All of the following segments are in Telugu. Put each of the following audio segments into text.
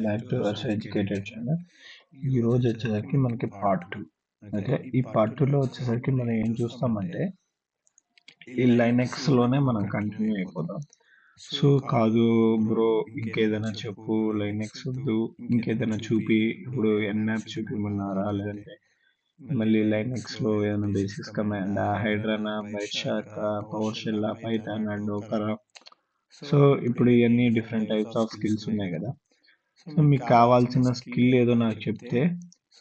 Back to verse educated channel. ఈ రోజు వచ్చేసరికి మనకి పార్ట్ 2. ఓకే, ఈ పార్ట్ 2లో వచ్చేసరికి మనం ఏం చూస్తామంటే ఈ లైనెక్స్ లోనే మనం కంటిన్యూ అయిపోదాం. సో కాదు బ్రో, ఇంకేదైనా చెప్పు, లైనెక్స్ వద్దు, ఇంకేదైనా చూపి, ఇప్పుడు ఎన్ఆర్ చూపిమన్నారా, లేదంటే మళ్ళీ లైనెక్స్ లో ఏదైనా బేసిక్స్ కమాండ్, హైడ్రానా, Wireshark, PowerShell, Python, Docker. So ఇప్పుడు ఇవన్నీ డిఫరెంట్ టైప్స్ ఆఫ్ స్కిల్స్ ఉన్నాయి కదా. సో మీకు కావాల్సిన స్కిల్ ఏదో నాకు చెప్తే,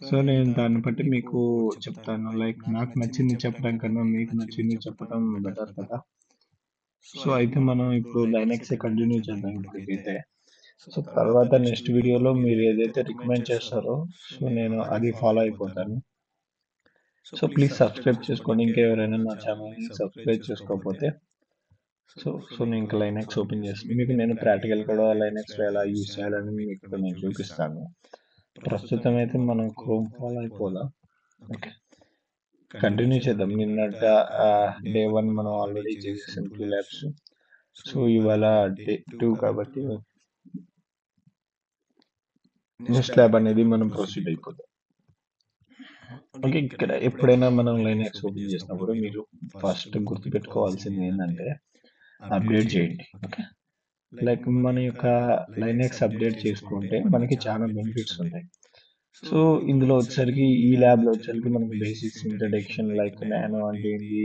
సో నేను దాన్ని బట్టి మీకు చెప్తాను. లైక్ నాకు నచ్చింది చెప్పడం కన్నా మీకు నచ్చింది చెప్పడం బెటర్ కదా. సో అయితే మనం ఇప్పుడు లైనెక్స్ కంటిన్యూ చేద్దాం ఇప్పటికైతే. సో తర్వాత నెక్స్ట్ వీడియోలో మీరు ఏదైతే రికమెండ్ చేస్తారో సో నేను అది ఫాలో అయిపోతాను. సో ప్లీజ్ సబ్స్క్రైబ్ చేసుకోండి, ఇంకెవరైనా నా ఛానల్ని సబ్స్క్రైబ్ చేసుకోకపోతే. సో నేను ఇంకా లైనెక్స్ ఓపెన్ చేస్తాను. మీకు నేను ప్రాక్టికల్ కూడా లైనెక్స్లో ఎలా యూజ్ చేయాలని మీకు నేను చూపిస్తాను. ప్రస్తుతం అయితే మనం క్రోమ్ ఫాలో అయిపోదాం. ఓకే, కంటిన్యూ చేద్దాం. నిన్నట డే 1 మనం ఆల్రెడీ చేసేసాం 2 ల్యాబ్స్. సో ఇవాళ డే 2 కాబట్టి నెక్స్ట్ ల్యాబ్ అనేది మనం ప్రొసీడ్ అయిపోదాం. ఓకే, ఇక్కడ ఎప్పుడైనా మనం లైనెక్స్ ఓపెన్ చేసినప్పుడు మీరు ఫస్ట్ గుర్తుపెట్టుకోవాల్సింది ఏంటంటే అప్డేట్ చేయండి. ఓకే, లైక్ మన యొక్క లైనెక్స్ అప్డేట్ చేసుకుంటే మనకి చాలా బెనిఫిట్స్ ఉంటాయి. సో ఇందులో వచ్చేసరికి ఈ ల్యాబ్లో వచ్చేసరికి మనకి బేసిక్స్ ఇంట్రడక్షన్, లైక్ నానో అంటే ఏంటి,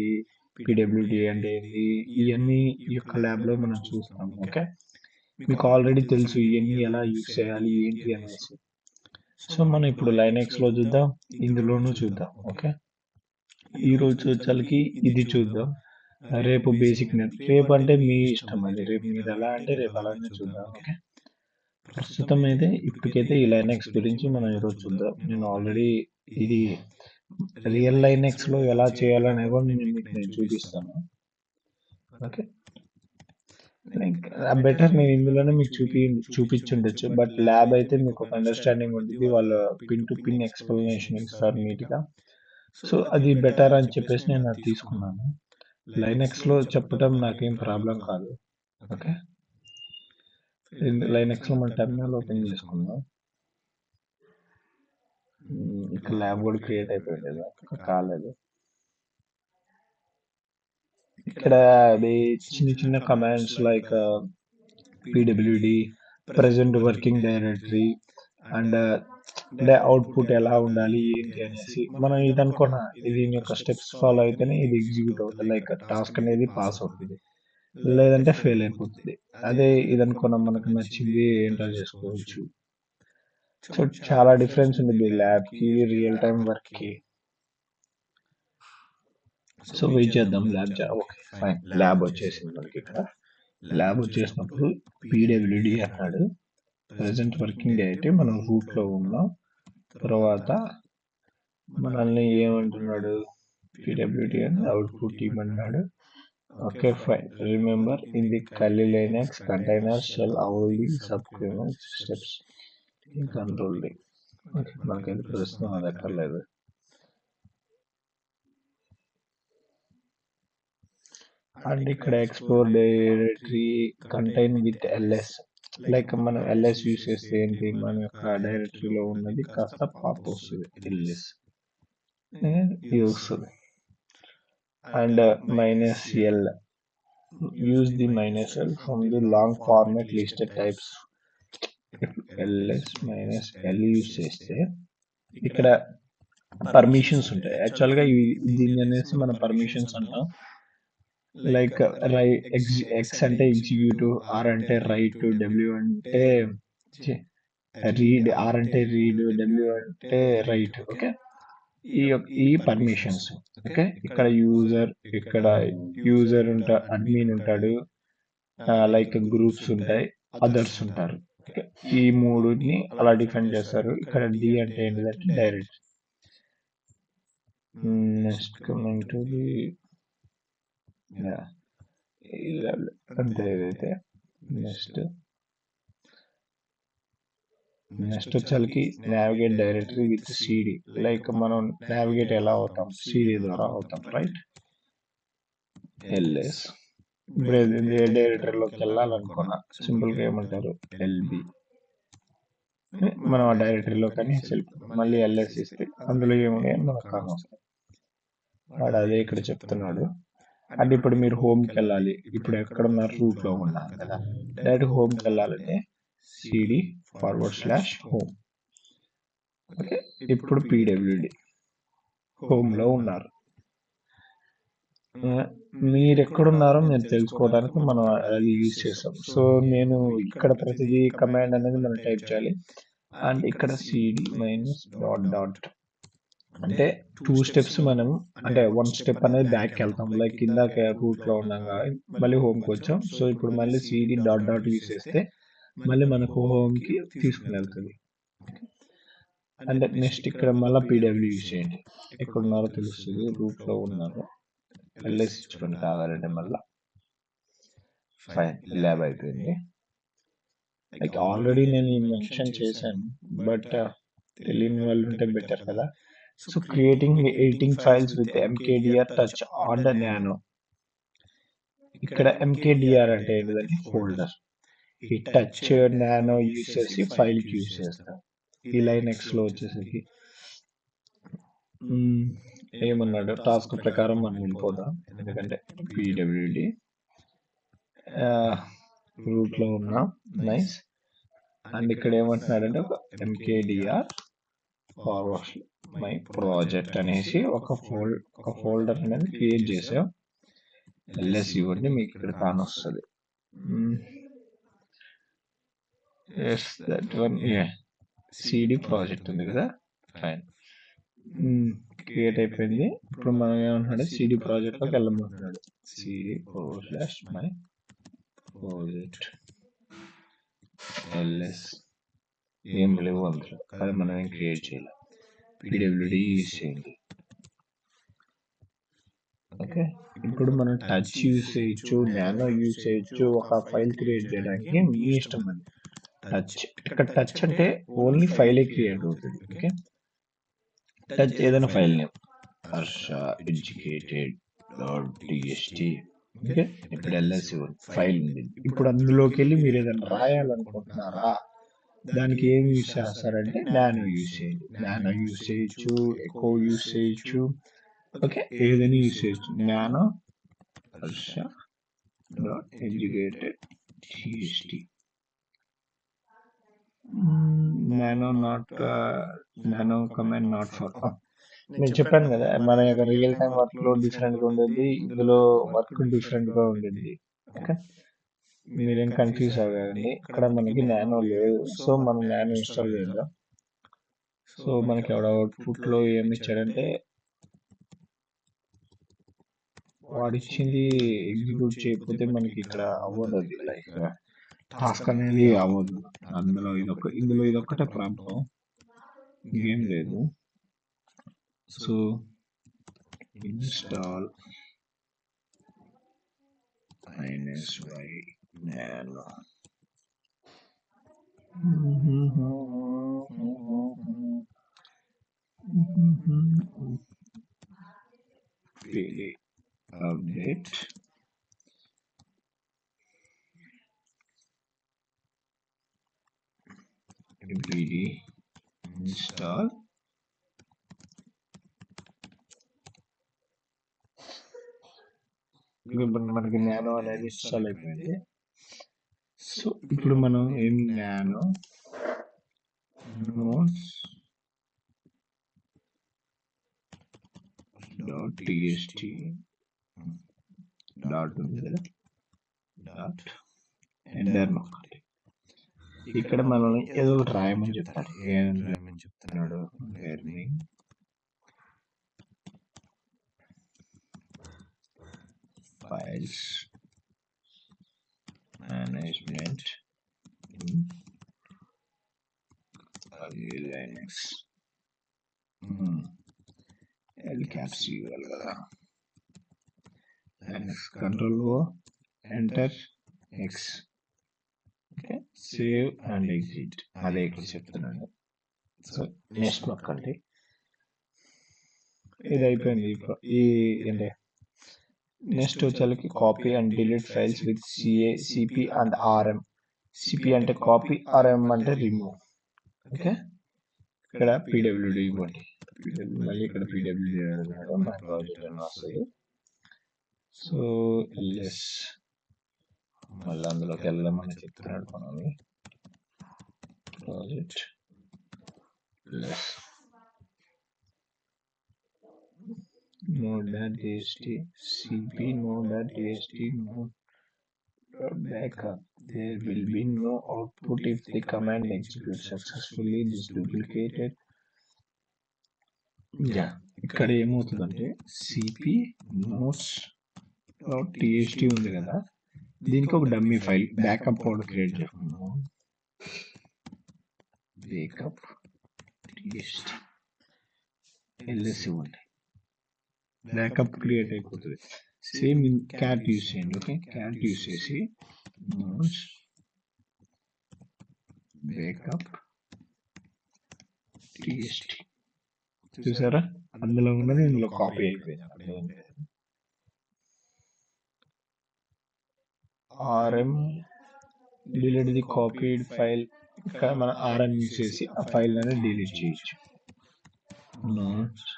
పిడబ్ల్యూడి అంటే ఏంటి, ఇవన్నీ ఈ యొక్క ల్యాబ్లో మనం చూస్తాం. ఓకే, మీకు ఆల్రెడీ తెలుసు ఇవన్నీ ఎలా యూజ్ చేయాలి ఏంటి అనేసి. సో మనం ఇప్పుడు లైనెక్స్లో చూద్దాం, ఇందులోనూ చూద్దాం. ఓకే, ఈ రోజు వచ్చేసరికి ఇది చూద్దాం. రేపు బేసిక్ నెట్, రేపు అంటే మీ ఇష్టం, అది రేపు మీరు ఎలా అంటే రేపు అలానే చూద్దాం. ఓకే, ప్రస్తుతం అయితే ఇప్పటికైతే ఈ లైనెక్స్ గురించి మనం ఈరోజు చూద్దాం. నేను ఆల్రెడీ ఇది రియల్ లైనెక్స్ లో ఎలా చేయాలనే కూడా నేను చూపిస్తాను. ఓకే, లైక్ బెటర్ నేను ఇందులోనే మీకు చూపించుండొచ్చు, బట్ ల్యాబ్ అయితే మీకు ఒక అండర్స్టాండింగ్ ఉంటుంది, వాళ్ళు పిన్ టు పిన్ ఎక్స్ప్లెనేషన్ ఇస్తారు నీట్గా. సో అది బెటర్ అని చెప్పేసి నేను అది తీసుకున్నాను. లైనెక్స్ లో చెప్పడం నాకేం ప్రాబ్లం కాదు. ఓకే, లైనెక్స్ లో మన టెర్మినల్ ఓపెన్ చేసుకుందాం. ఇక్కడ ల్యాబ్ కూడా క్రియేట్ అయిపోయింది, కాలేదు. ఇక్కడ అది చిన్న చిన్న commands like PWD, present working directory, and అంటే అవుట్పుట్ ఎలా ఉండాలి ఏంటి అనేసి మనం ఇది అనుకున్నా, దీని యొక్క స్టెప్స్ ఫాలో అయితేనే ఇది ఎగ్జిక్యూట్ అవుతుంది, లైక్ టాస్క్ అనేది పాస్ అవుతుంది, లేదంటే ఫెయిల్ అయిపోతుంది. అదే ఇది అనుకున్నాం మనకు నచ్చింది ఎంటర్ చేసుకోవచ్చు. సో చాలా డిఫరెన్స్ ఉంది ల్యాబ్ కి రియల్ టైం వర్క్ కి. సో వెయిట్ చేద్దాం ల్యాబ్. ఓకే ఫైన్, ల్యాబ్ వచ్చేసింది మనకి. ఇక్కడ ల్యాబ్ వచ్చేసినప్పుడు పీడబ్ల్యూడి అన్నాడు, ప్రెసెంట్ వర్కింగ్ డే అయితే మనం రూట్ లో ఉన్నాం. తర్వాత మనల్ని ఏమంటున్నాడు, పీడబ్ల్యూడి అని అవుట్పుట్ ఇవ్వమన్నాడు. Okay fine, remember in the curly Linux container shell all the subcriminal steps in control the. Okay, మనకైతే ప్రస్తుతం అది అక్కర్లేదు. అండ్ ఇక్కడ explore directory contain with LS, like మనం ఎల్ఎస్ యూస్ చేస్తే ఏంటి, మన యొక్క డైరెక్టరీలో ఉన్నది కాస్త పాప్ వస్తుంది, ఎల్ఎస్ ఇది వస్తుంది. And minus L, use the minus L from the long format listed types. Ls minus L use చేస్తే ఇక్కడ పర్మిషన్స్ ఉంటాయి. యాక్చువల్గా దీన్ని అనేసి మన పర్మిషన్స్ అంటాం. లైక్ ఎక్స్ అంటే ఎగ్జిక్యూటివ్, ఆర్ అంటే రైట్, డబ్ల్యూ అంటే రీడ్, ఆర్ అంటే రీడ్, డబ్ల్యూ అంటే రైట్. ఓకే, ఈ పర్మిషన్స్. ఓకే, ఇక్కడ యూజర్ ఉంటాడు, అడ్మిన్ ఉంటాడు, లైక్ గ్రూప్స్ ఉంటాయి, అదర్స్ ఉంటారు. ఓకే, ఈ మూడుని అలా డిఫైన్ చేస్తారు. ఇక్కడ డి అంటే ఏంటిదంటే direct. Next coming to the అంతే. ఏదైతే నెక్స్ట్ వచ్చేసరికి navigate directory with CD, like మనం నావిగేట్ ఎలా అవుతాం, సిడి ద్వారా అవుతాం, రైట్. ఎల్ఎస్, ఇప్పుడు ఏ డైరెక్టరీలోకి వెళ్ళాలనుకున్నా సింపుల్గా ఏమంటారు, ఎల్బి. మనం ఆ డైరెక్టరీలో కానీ వెళ్ళిపోతాం. మళ్ళీ ఎల్ఎస్ ఇస్తే అందులో ఏమున్నాయని మనకు కానొస్తాయి. వాడు అదే ఇక్కడ చెప్తున్నాడు. అంటే ఇప్పుడు మీరు హోమ్కి వెళ్ళాలి, ఇప్పుడు ఎక్కడున్నారు, రూట్లో ఉన్నారు కదా, డైరెక్ట్ హోమ్కి వెళ్ళాలంటే సిడి /home. ఓకే, ఇప్పుడు పీడబ్ల్యూడి హోమ్లో ఉన్నారు. మీరు ఎక్కడున్నారో మీరు తెలుసుకోవడానికి మనం అది యూజ్ చేస్తాం. సో నేను ఇక్కడ ప్రతిదీ కమాండ్ అనేది మనం టైప్ చేయాలి. అండ్ ఇక్కడ సిడి -. అంటే 2 స్టెప్స్ మనం, అంటే 1 స్టెప్ అనేది బ్యాక్కి వెళ్తాం. లైక్ ఇందాక రూట్లో ఉన్నాం కాబట్టి మళ్ళీ హోమ్కి వచ్చాం. సో ఇప్పుడు మళ్ళీ సిడి ... యూజ్ చేస్తే మళ్ళీ మనకు హోమ్కి తీసుకుని వెళ్తుంది. అంటే నెక్స్ట్ ఇక్కడ మళ్ళీ పీడబ్ల్యూ యూజ్ చేయండి. ఎక్కడున్నారో తెలుస్తుంది, రూట్లో ఉన్నారు. ఎల్ఎస్ ఇచ్చుకొని కావాలంటే మళ్ళీ ఫైన్ ల్యాబ్ అయిపోయింది. లైక్ ఆల్రెడీ నేను మెన్షన్ చేశాను, బట్ తెలియని వాళ్ళు ఉంటే బెటర్ కదా. So creating editing files with mkdir touch on the nano. ఇక్కడ ఎంకేడిఆర్ అంటే ఏంటిదంటే ఫోల్డర్. ఈ టచ్ నానో యూజ్ చేసి ఫైల్కి యూజ్ చేస్తాం. ఈ లైనెక్స్లో వచ్చేసరికి ఏమన్నాడు, టాస్క్ ప్రకారం మనం వెళ్ళిపోదాం. ఎందుకంటే పీడబ్ల్యూడి రూట్లో ఉన్నాం. నైస్. అండ్ ఇక్కడ ఏమంటున్నాడంటే ఒక ఎంకేడిఆర్ మై ప్రాజెక్ట్ అనేసి ఒక ఫోల్డర్ అనేది క్రియేట్ చేసాం. ఎల్ఎస్ ఇవ్వండి, మీకు ఇక్కడ కానొస్తుంది. దట్ వన్ సిడి ప్రాజెక్ట్ ఉంది కదా, ఫైన్ క్రియేట్ అయిపోయింది. ఇప్పుడు మనం ఏమంటున్నాడు, సిడి ప్రాజెక్ట్లోకి వెళ్ళమంటున్నాడు. సిడి /my ప్రాజెక్ట్ ఎల్ఎస్ ఏం లేవు అందులో, అది మనం ఏం క్రియేట్ చేయాలి. పీడబ్ల్యూడి యూజ్ చేయండి. ఓకే, ఇప్పుడు మనం టచ్ యూజ్ చేయొచ్చు, నానో యూజ్ చేయొచ్చు. ఒక ఫైల్ క్రియేట్ చేయడానికి మీ ఇష్టం అది. టచ్, ఇక్కడ టచ్ అంటే ఓన్లీ ఫైలే క్రియేట్ అవుతుంది. ఓకే, టచ్ ఏదైనా file name Harsha educated.txt. Okay, ఇప్పుడు ఎల్ఎస్ ఫైల్ ఉంది. ఇప్పుడు అందులోకి వెళ్ళి మీరు ఏదైనా రాయాలనుకుంటున్నారా, దానికి ఏం యూజ్ చేస్తారంటే నానో యూజ్ చేయండి. నానో యూజ్ చేయొచ్చు, ఎకో యూజ్ చేయొచ్చు. ఓకే, ఏదైనా యూజ్ చేయొచ్చు. Nano hrsha.educated.txt. Nano command not for. నేను చెప్పాను కదా, మన యొక్క రియల్ టైం వర్క్ లో డిఫరెంట్గా ఉండేది, ఇందులో వర్క్ డిఫరెంట్గా ఉండేది. ఓకే, మీరేం కన్ఫ్యూజ్ అవ్వండి. ఇక్కడ మనకి నానో లేదు, సో మనం నానో ఇన్స్టాల్ చేద్దాం. సో మనకి ఎవడ అవుట్పుట్లో ఏమి ఇచ్చాడంటే, వాడిచ్చింది ఎగ్జిక్యూట్ చేయకపోతే మనకి ఇక్కడ అవ్వదు. అది లైక్ టాస్క్ అనేది అవ్వదు. ఇందులో ఇదొక్కటే ప్రాబ్లం, ఇంకేం లేదు. So install -y nano. Really update pd install మనకి నానో అనేది ఇన్స్టాల్ అయిపోయింది. సో ఇప్పుడు మనం ఏం నానో .txt డాట్ ఉంది కదా, డాట్ ఎంటర్ నొక్కండి. ఇక్కడ మనల్ని ఏదో ఒకటి రాయమని చెప్తాడు. ఏం రాయమని చెప్తున్నాడు, learning files management Linux. L caps ఇవ్వాలి కదా, Linux control enter X. Okay, save and exit. అదే ఇక్కడ చెప్తున్నాను. సో నెక్స్ట్ నొక్కండి. ఇది అయిపోయింది. ఈ అంటే నెక్స్ట్ వచ్చేకి copy and delete files with CP and RM. CP అంటే కాపీ, ఆర్ఎం అంటే రిమూవ్. ఓకే, ఇక్కడ పీడబ్ల్యూడి ఇవ్వండి. మళ్ళీ ఇక్కడ పీడబ్ల్యూడి అడుగుతున్నాడు, మన ప్రాజెక్ట్ అని వస్తుంది. సో ఎల్ఎస్ మళ్ళీ అందులోకి వెళ్దామని చెప్తున్నాడు మనల్ని. Project plus node.txt cp node.txt node backup. There will be no output if the command executes successfully. This duplicated. ఇక్కడ ఏమవుతుందంటే సిపి నోట్స్ డాట్ టీఎస్టీ ఉంది కదా, దీనికి ఒక డమ్మీ ఫైల్ బ్యాకప్ కూడా క్రియేట్ చేసుకున్నాం. బ్యాకప్ టీఎస్టీ ఎల్ఎస్ ఇవ్వండి, బ్యాకప్ క్రియేట్ అయిపోతుంది. సేమ్ క్యాట్ యూస్ చేయండి. ఓకే, క్యాట్ యూస్ చేసి నోట్స్ బ్యాకప్ టీఎస్టీ చూసారా, అందులో ఉన్నది ఇందులో కాపీ అయిపోయింది. RM delete the copied file, ఇక్కడ మన ఆర్ఎం యూస్ చేసి ఆ ఫైల్ అనేది డిలీట్ చేయొచ్చు. నోట్స్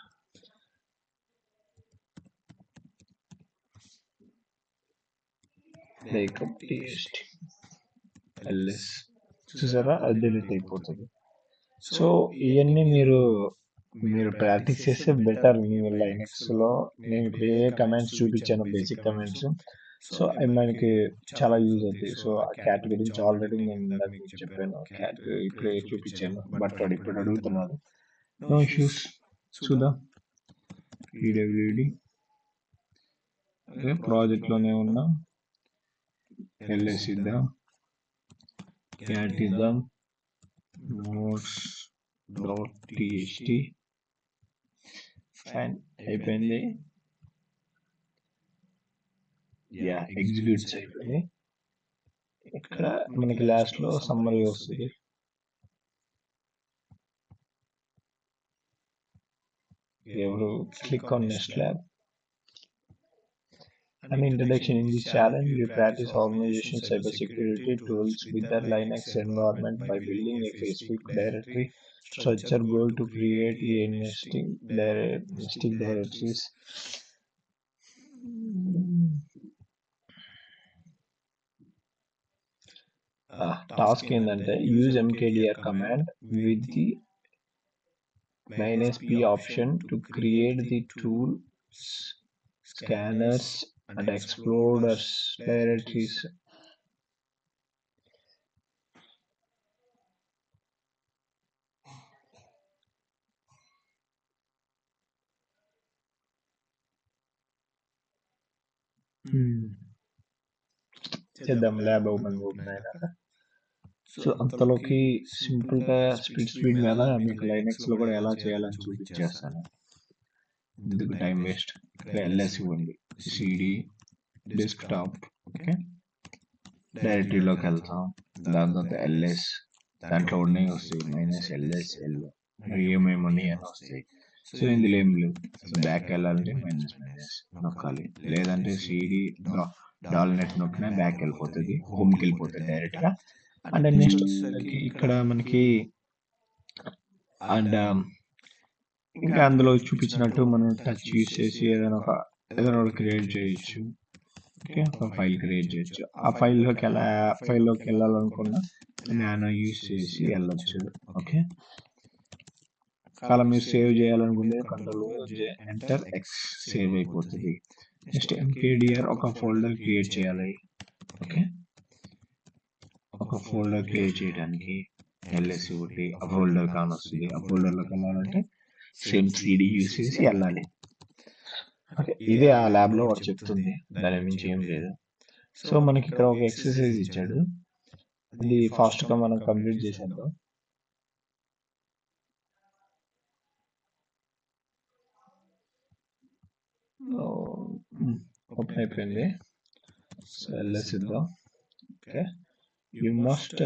బ్యాకప్ టీఎస్టీ ఎల్ఎస్ చూసారా, అది డిలీట్ అయిపోతుంది. సో ఇవన్నీ మీరు ప్రాక్టీస్ చేస్తే బెటర్. మీ లైనక్స్ లో నేను ఇప్పుడు ఏ కమాండ్స్ చూపించాను, బేసిక్ కమాండ్స్, సో అవి మనకి చాలా యూజ్ అవుతాయి. సో ఆ క్యాట్ గురించి ఆల్రెడీ నేను ఇందాక మీకు చెప్పాను, క్యాట్ ఇప్పుడు చూపించాను, బట్ వాడు ఇప్పుడు అడుగుతున్నాడు. నో ఇష్యూస్, చూద్దాం. పీడబ్ల్యూడి అదే ప్రాజెక్ట్ లోనే ఉన్నాం. ఎల్ఎస్ ఇద్దాం, క్యాట్ ఇద్దాం, నోట్స్ డాట్ టీఎస్టీ ఫైన్ అయిపోయింది. ఎగ్జిక్యూట్స్ అయిపోయింది. ఇక్కడ మనకి లాస్ట్ లో సమ్మరీ వస్తుంది. ఎవరు click on next lab. An introduction. In this challenge, we practice organization cybersecurity tools with the Linux environment by building a specific directory structure. Goal to create a nesting directories. Task ఏంటంటే use mkdir command with the -p option to create the tools, scanners and explorers directories. చేద్దాం ల్యాబ్ ఓపెన్ అయినాక. సో అంతలోకి సింపుల్ గా స్పీడ్ మీద మీకు లైనక్స్ లో కూడా ఎలా చేయాలని చూపించేస్తాను. ఎందుకు టైం వేస్ట్. ఇక్కడ ఎల్ఎస్ ఇవ్వండి, సిడి డెస్క్టాప్. ఓకే, డైరెక్టరీలోకి వెళ్తాం. దాని తర్వాత ఎల్ఎస్, దాంట్లో ఉన్నాయి వస్తాయి -LS మరి ఏమేమి ఉన్నాయి అని వస్తాయి. సో ఇందులో ఏం లేవు. బ్యాక్ వెళ్ళాలంటే మైనస్ నొక్కాలి, లేదంటే సిడి డాల్నెట్ నొక్కినా బ్యాక్ వెళ్ళిపోతుంది, హోమ్కి వెళ్ళిపోతుంది డైరెక్ట్ గా. అండ్ నెక్స్ట్ ఇక్కడ మనకి అండ్ ఇంకా అందులో చూపించినట్టు మనం టచ్ యూస్ చేసి ఏదైనా ఒకటి క్రియేట్ చేయొచ్చు. ఓకే, ఒక ఫైల్ క్రియేట్ చేయొచ్చు. ఆ ఫైల్లోకి వెళ్ళాలనుకున్న నానో యూస్ చేసి వెళ్ళొచ్చు. ఓకే, అలా మీరు సేవ్ చేయాలనుకుంటే కంట్రోల్ ఎంటర్ ఎక్స్ సేవ్ అయిపోతుంది. నెక్స్ట్ ఎంకేడిఆర్ ఒక ఫోల్డర్ క్రియేట్ చేయాలి. ఓకే, ఒక ఫోల్డర్ క్రియేట్ చేయడానికి ఎల్ఎస్ ఒకటి ఆ ఫోల్డర్ కానొస్తుంది. ఆ ఫోల్డర్లోకి వెళ్ళాలంటే సేమ్ సిడి యూస్ చేసి వెళ్ళాలి. ఓకే, ఇదే ఆ ల్యాబ్ లో వాడు చెప్తుంది, దాని మించి ఏం లేదు. సో మనకి ఇక్కడ ఒక ఎక్సర్సైజ్ ఇచ్చాడు, అది ఫాస్ట్ గా మనం కంప్లీట్ చేసేద్దాం. ఓపెన్ అయిపోయింది. సో ఎల్ఎస్ ఇద్దాం. Okay, you must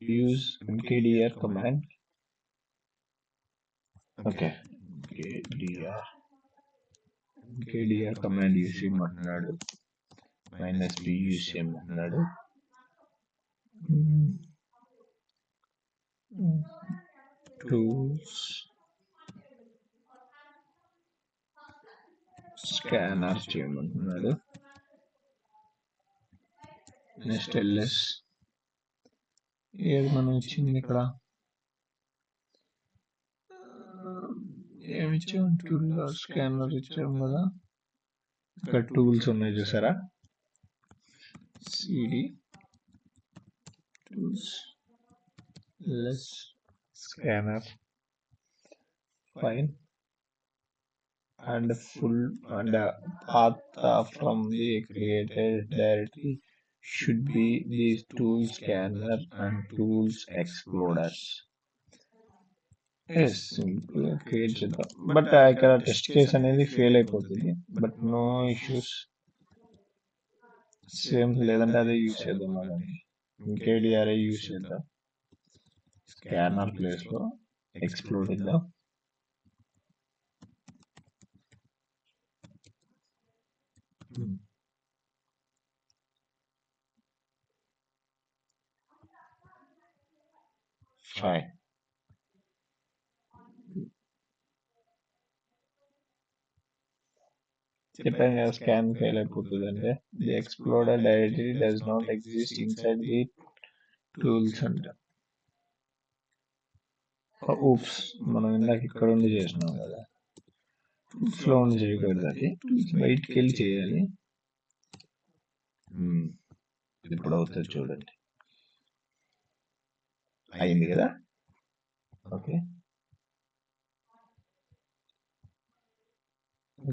use mkdir command. Okay, mkdir command use చేయమంటున్నాడు, -p యూస్ చేయమంటున్నాడు. టూల్స్ స్కానర్ చేయమంటున్నాడు. నెక్స్ట్ ఎల్ఎస్ ఏది మనం ఇచ్చింది ఇక్కడ ఏమి ఇచ్చాం, టూల్ స్కానర్ ఇచ్చాం కదా. ఇక్కడ టూల్స్ ఉన్నాయి చూసారా, CD tools ls scanner fine and full and path from the created directory should be these tool scanner and tools explorers. Yes, simple create చేద్దాం. బట్ ఇక్కడ టెస్ట్ కేస్ అనేది ఫెయిల్ అయిపోతుంది. బట్ నో ఇష్యూస్, సేమ్ లేదంటే అదే యూజ్ చేద్దాం. అలాంటి ఇంకేడిఆర్ఐ యూజ్ చేద్దాం. స్కానర్ ప్లేస్ లో ఎక్స్ప్లోర్ ఇద్దాం. Fine. చెప్పాను కదా స్కాన్ ఫెయిల్ అయిపోతుంది అంటే the explorer directory does not exist inside the tools అంట. ఊప్స్, మనం ఇందాక ఇక్కడ ఉండి చేసినాం కదా, టూల్స్ లో ఉండి చేయకూడదు. అది టూల్స్ బయటికి వెళ్ళి చేయాలి. ఇప్పుడు అవుతుంది చూడండి, అయింది కదా. ఓకే.